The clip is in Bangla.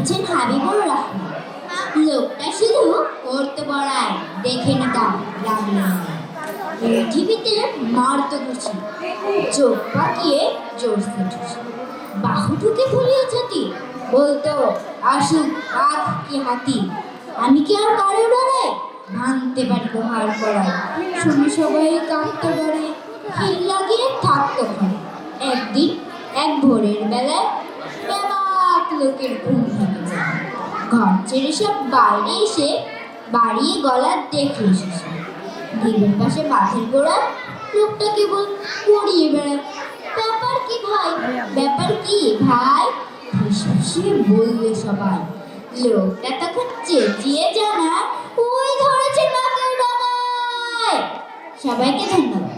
লিখেছেন হাবিবুর রহমান। লোকটা শুধু পড়তে পড়ায়, দেখে নিতাম লাগলে টিভিতে মারতো খুশি, চোখ পাকিয়ে জোরসে ঠুসি, বাহু ঢুকে ফুলিয়ে ছাতি, বলতো আসুক বাঘ কি হাতি, আমি কি আর কারো ডরে ভাঙতে পারি লোহার কড়াই, শুনে সবাই কাঁদতে পারে, হিল লাগিয়ে থাকতো ঘরে। একদিন এক ভোরের বেলায় ব্যাপক লোকের ঘুম ভেঙে যায়, ঘর ছেড়ে সব বাইরে এসে বাড়িয়ে গলা দেখলো শেষে, ঢিলের পাশে বাঁধের গোড়া লোকটা কেবল পড়িয়ে বেড়ায়। ব্যাপার কি ভাই, ব্যাপার কি ভাই, ফুসফুসিয়ে বললো সবাই। লোকটা তখন চেঁচিয়ে জানায়, ওই ধরেছে নাকের ডাঙায়। সবাইকে ধন্যবাদ।